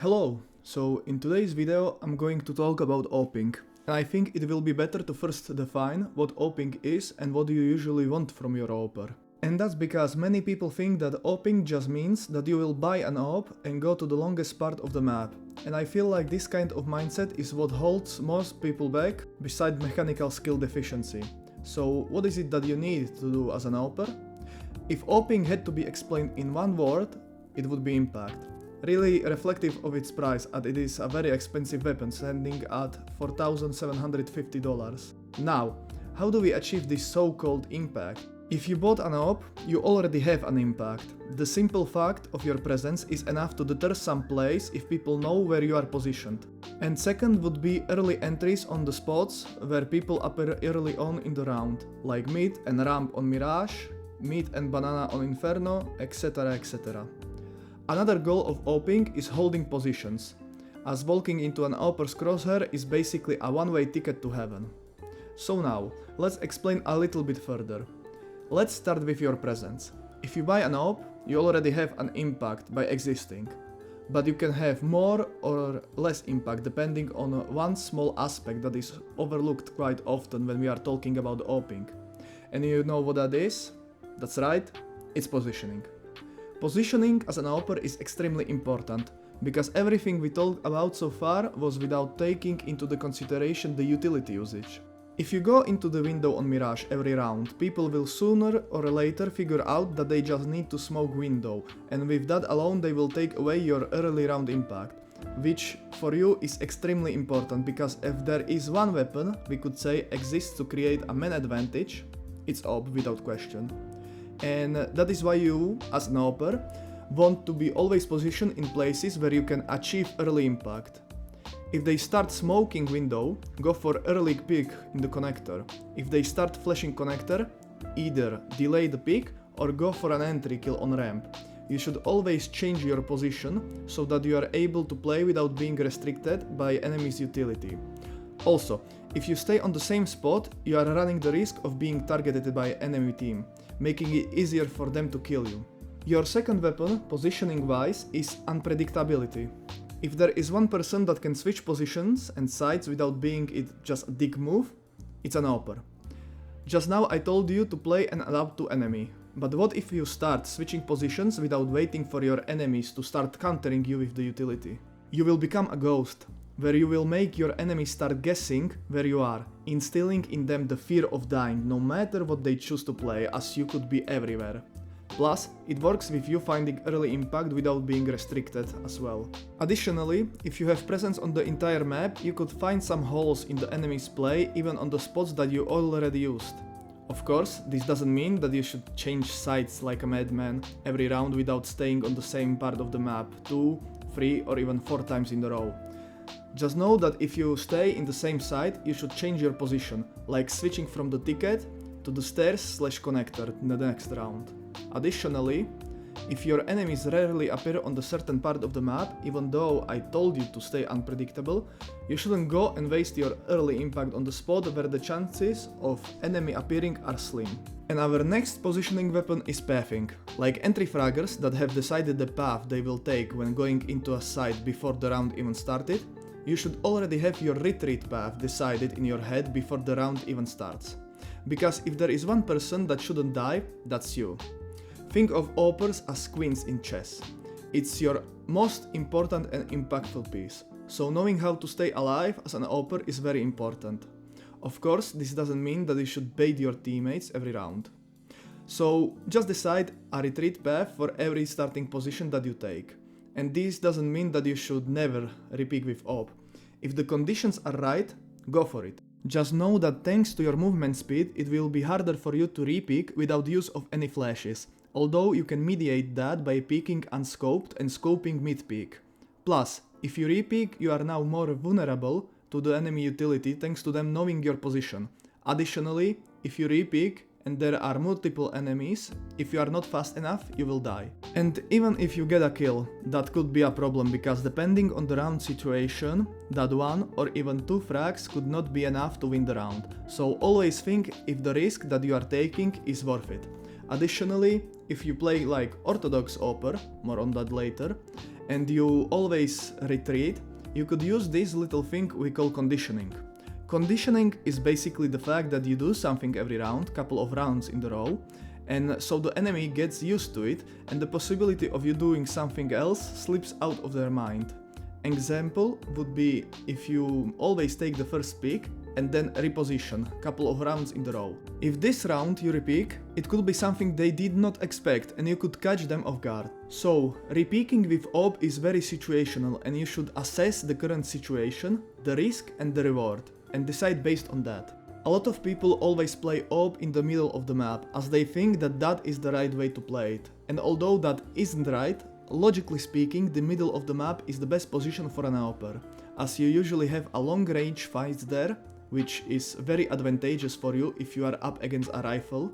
Hello! So in today's video I'm going to talk about AWPing, and I think it will be better to first define what AWPing is and what you usually want from your AWPer. And that's because many people think that AWPing just means that you will buy an AWP and go to the longest part of the map. And I feel like this kind of mindset is what holds most people back, beside mechanical skill deficiency. So what is it that you need to do as an AWPer? If AWPing had to be explained in one word, it would be impact. Really reflective of its price, as it is a very expensive weapon standing at $4,750. Now, how do we achieve this so-called impact? If you bought an AWP, you already have an impact. The simple fact of your presence is enough to deter some plays if people know where you are positioned. And second would be early entries on the spots where people appear early on in the round, like mid and ramp on Mirage, mid and banana on Inferno, etc. etc. Another goal of AWPing is holding positions, as walking into an AWPer's crosshair is basically a one-way ticket to heaven. So now, let's explain a little bit further. Let's start with your presence. If you buy an AWP, you already have an impact by existing, but you can have more or less impact depending on one small aspect that is overlooked quite often when we are talking about AWPing. And you know what that is? That's right, it's positioning. Positioning as an AWPer is extremely important, because everything we talked about so far was without taking into the consideration the utility usage. If you go into the window on Mirage every round, people will sooner or later figure out that they just need to smoke window, and with that alone they will take away your early round impact, which for you is extremely important, because if there is one weapon we could say exists to create a main advantage, it's AWP without question. And that is why you, as an AWPer, want to be always positioned in places where you can achieve early impact. If they start smoking window, go for early peek in the connector. If they start flashing connector, either delay the peek or go for an entry kill on ramp. You should always change your position so that you are able to play without being restricted by enemy's utility. Also, if you stay on the same spot, you are running the risk of being targeted by enemy team, making it easier for them to kill you. Your second weapon, positioning wise, is unpredictability. If there is one person that can switch positions and sides without being it just a dick move, it's an AWPer. Just now I told you to play and adapt to enemy, but what if you start switching positions without waiting for your enemies to start countering you with the utility? You will become a ghost, where you will make your enemies start guessing where you are, instilling in them the fear of dying no matter what they choose to play, as you could be everywhere. Plus, it works with you finding early impact without being restricted as well. Additionally, if you have presence on the entire map, you could find some holes in the enemy's play even on the spots that you already used. Of course, this doesn't mean that you should change sides like a madman every round without staying on the same part of the map 2, 3 or even 4 times in a row. Just know that if you stay in the same side, you should change your position, like switching from the ticket to the stairs/connector in the next round. Additionally, if your enemies rarely appear on the certain part of the map, even though I told you to stay unpredictable, you shouldn't go and waste your early impact on the spot where the chances of enemy appearing are slim. And our next positioning weapon is pathing. Like entry fraggers that have decided the path they will take when going into a site before the round even started, you should already have your retreat path decided in your head before the round even starts. Because if there is one person that shouldn't die, that's you. Think of AWPers as queens in chess. It's your most important and impactful piece, so knowing how to stay alive as an AWPer is very important. Of course, this doesn't mean that you should bait your teammates every round. So just decide a retreat path for every starting position that you take. And this doesn't mean that you should never repeat with AWP. If the conditions are right, go for it. Just know that thanks to your movement speed, it will be harder for you to re-peek without use of any flashes, although you can mediate that by peeking unscoped and scoping mid-peek. Plus, if you re-peek, you are now more vulnerable to the enemy utility thanks to them knowing your position. Additionally, if you re-peek and there are multiple enemies, if you are not fast enough, you will die. And even if you get a kill, that could be a problem, because depending on the round situation, that 1 or even 2 frags could not be enough to win the round. So always think if the risk that you are taking is worth it. Additionally, if you play like orthodox AWPer, more on that later, and you always retreat, you could use this little thing we call conditioning. Conditioning is basically the fact that you do something every round, couple of rounds in the row, and so the enemy gets used to it and the possibility of you doing something else slips out of their mind. Example would be if you always take the first pick and then reposition, couple of rounds in the row. If this round you repick, it could be something they did not expect and you could catch them off guard. So, repicking with AWP is very situational and you should assess the current situation, the risk and the reward, and decide based on that. A lot of people always play AWP in the middle of the map, as they think that that is the right way to play it. And although that isn't right, logically speaking, the middle of the map is the best position for an AWPer, as you usually have a long range fights there, which is very advantageous for you if you are up against a rifle.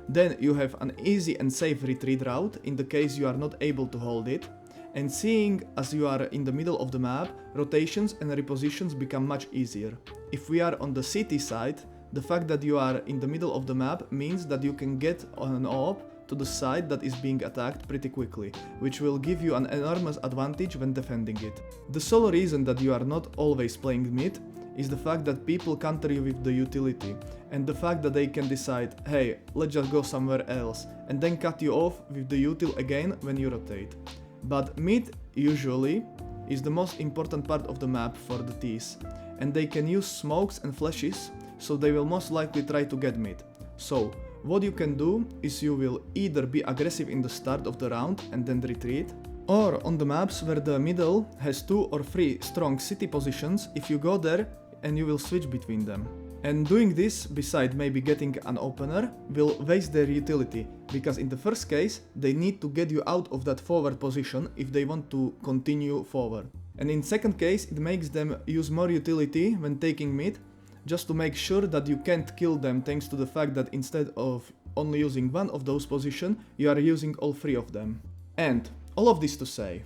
Then you have an easy and safe retreat route in the case you are not able to hold it. And seeing as you are in the middle of the map, rotations and repositions become much easier. If we are on the city side, the fact that you are in the middle of the map means that you can get on an AWP to the side that is being attacked pretty quickly, which will give you an enormous advantage when defending it. The sole reason that you are not always playing mid is the fact that people counter you with the utility, and the fact that they can decide, hey, let's just go somewhere else, and then cut you off with the util again when you rotate. But mid usually is the most important part of the map for the Ts, and they can use smokes and flashes, so they will most likely try to get mid. So, what you can do is you will either be aggressive in the start of the round and then retreat, or on the maps where the middle has 2 or 3 strong city positions, if you go there and you will switch between them. And doing this, beside maybe getting an opener, will waste their utility, because in the first case, they need to get you out of that forward position if they want to continue forward. And in second case, it makes them use more utility when taking mid, just to make sure that you can't kill them thanks to the fact that instead of only using one of those positions, you are using all 3 of them. And all of this to say,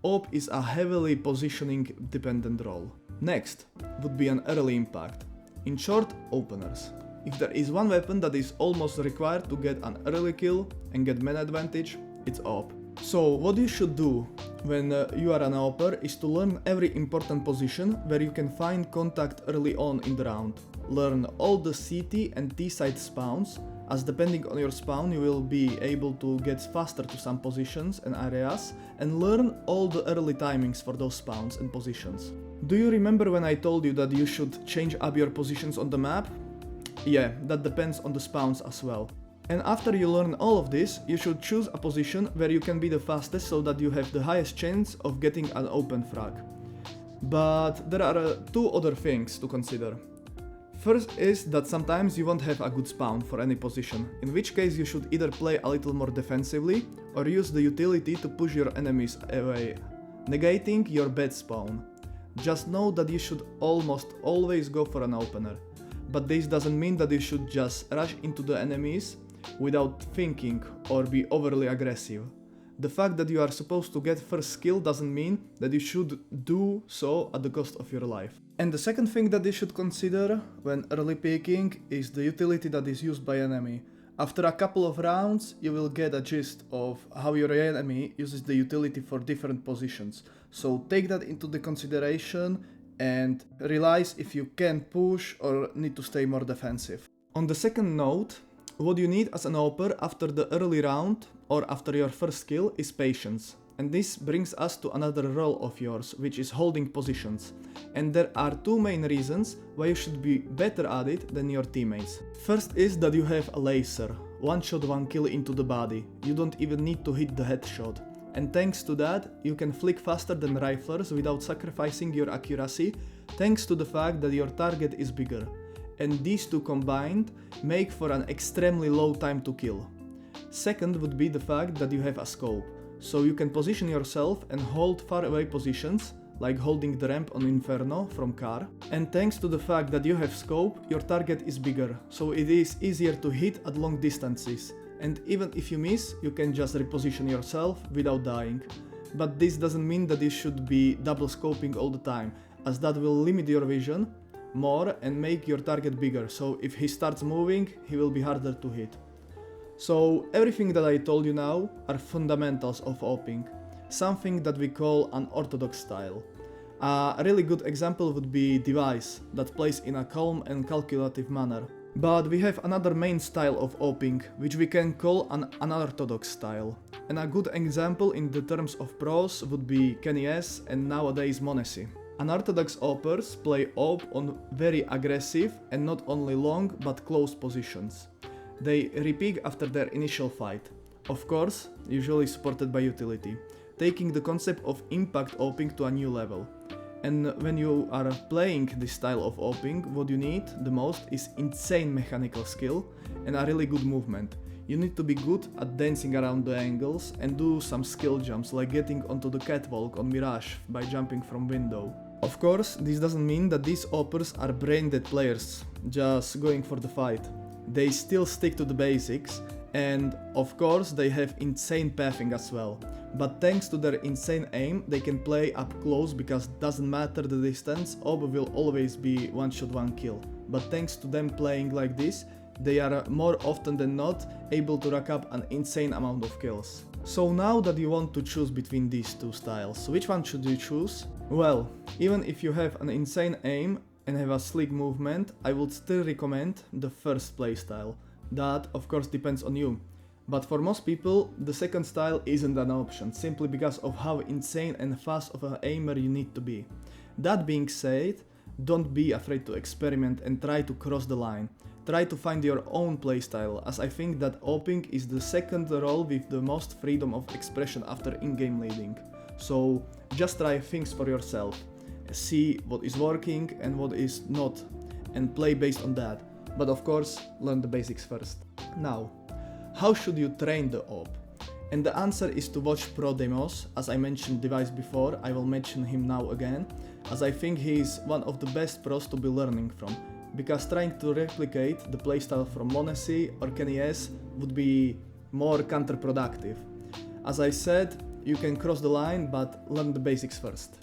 AWP is a heavily positioning dependent role. Next would be an early impact. In short, openers. If there is one weapon that is almost required to get an early kill and get man advantage, it's AWP. So what you should do when you are an AWPer is to learn every important position where you can find contact early on in the round. Learn all the CT and T side spawns, as depending on your spawn you will be able to get faster to some positions and areas, and learn all the early timings for those spawns and positions. Do you remember when I told you that you should change up your positions on the map? Yeah, that depends on the spawns as well. And after you learn all of this, you should choose a position where you can be the fastest so that you have the highest chance of getting an open frag. But there are 2 other things to consider. First is that sometimes you won't have a good spawn for any position, in which case you should either play a little more defensively or use the utility to push your enemies away, negating your bad spawn. Just know that you should almost always go for an opener, but this doesn't mean that you should just rush into the enemies without thinking or be overly aggressive. The fact that you are supposed to get first kill doesn't mean that you should do so at the cost of your life. And the second thing that you should consider when early picking is the utility that is used by enemy. After a couple of rounds, you will get a gist of how your enemy uses the utility for different positions. So take that into the consideration and realize if you can push or need to stay more defensive. On the second note, what you need as an AWPer after the early round or after your first kill is patience. And this brings us to another role of yours, which is holding positions. And there are 2 main reasons why you should be better at it than your teammates. First is that you have a laser, 1 shot 1 kill into the body. You don't even need to hit the headshot. And thanks to that, you can flick faster than riflers without sacrificing your accuracy, thanks to the fact that your target is bigger. And these 2 combined make for an extremely low time to kill. Second would be the fact that you have a scope, so you can position yourself and hold far away positions, like holding the ramp on Inferno from car. And thanks to the fact that you have scope, your target is bigger, so it is easier to hit at long distances. And even if you miss, you can just reposition yourself without dying. But this doesn't mean that you should be double scoping all the time, as that will limit your vision more and make your target bigger, so if he starts moving, he will be harder to hit. So everything that I told you now are fundamentals of AWPing. something that we call an orthodox style. A really good example would be device that plays in a calm and calculative manner. But we have another main style of AWPing, which we can call an unorthodox style. And a good example in the terms of pros would be Kenny S and nowadays Monesi. Unorthodox AWPers play AWP on very aggressive and not only long but close positions. They repeat after their initial fight. Of course, usually supported by utility, taking the concept of impact AWPing to a new level. And when you are playing this style of AWPing, what you need the most is insane mechanical skill and a really good movement. You need to be good at dancing around the angles and do some skill jumps like getting onto the catwalk on Mirage by jumping from window. Of course, this doesn't mean that these AWPers are brain-dead players, just going for the fight. They still stick to the basics, and of course they have insane pathing as well. But thanks to their insane aim, they can play up close because doesn't matter the distance, AWP will always be one shot one kill. But thanks to them playing like this, they are more often than not able to rack up an insane amount of kills. So now that you want to choose between these two styles, which one should you choose? Well, even if you have an insane aim and have a slick movement, I would still recommend the first playstyle. That of course depends on you. But for most people, the second style isn't an option, simply because of how insane and fast of an aimer you need to be. That being said, don't be afraid to experiment and try to cross the line. Try to find your own playstyle, as I think that AWPing is the second role with the most freedom of expression after in-game leading. So just try things for yourself, see what is working and what is not, and play based on that. But of course, learn the basics first. Now, how should you train the AWP? And the answer is to watch pro demos. As I mentioned Device before, I will mention him now again, as I think he is one of the best pros to be learning from. Because trying to replicate the playstyle from Monesi or Kenny S would be more counterproductive. As I said, you can cross the line, but learn the basics first.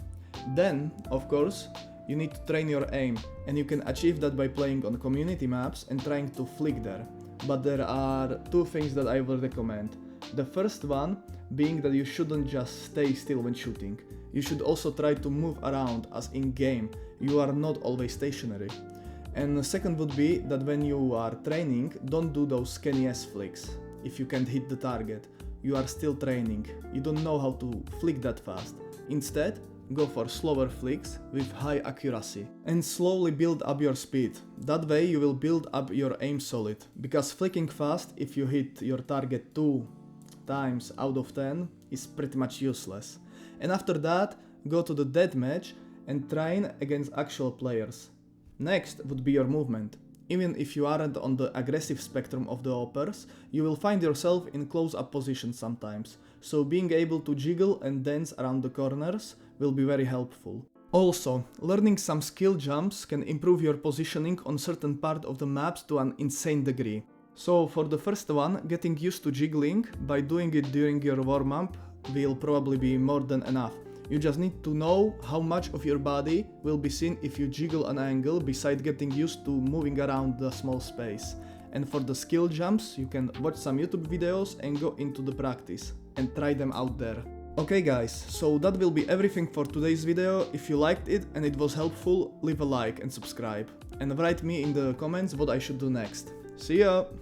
Then, of course, you need to train your aim, and you can achieve that by playing on community maps and trying to flick there. But there are two things that I will recommend. The first one being that you shouldn't just stay still when shooting. You should also try to move around, as in game you are not always stationary. And the second would be that when you are training, don't do those Kenny S flicks. If you can't hit the target, you are still training, you don't know how to flick that fast. Instead, go for slower flicks with high accuracy and slowly build up your speed. That way you will build up your aim solid, because flicking fast if you hit your target 2 times out of 10 is pretty much useless. And after that, go to the deathmatch and train against actual players. Next would be your movement. Even if you aren't on the aggressive spectrum of the AWPers, you will find yourself in close-up positions sometimes, so being able to jiggle and dance around the corners will be very helpful. Also, learning some skill jumps can improve your positioning on certain part of the maps to an insane degree. So for the first one, getting used to jiggling by doing it during your warm-up will probably be more than enough. You just need to know how much of your body will be seen if you jiggle an angle, besides getting used to moving around the small space. And for the skill jumps, you can watch some YouTube videos and go into the practice and try them out there. Okay guys, so that will be everything for today's video. If you liked it and it was helpful, leave a like and subscribe. And write me in the comments what I should do next. See ya!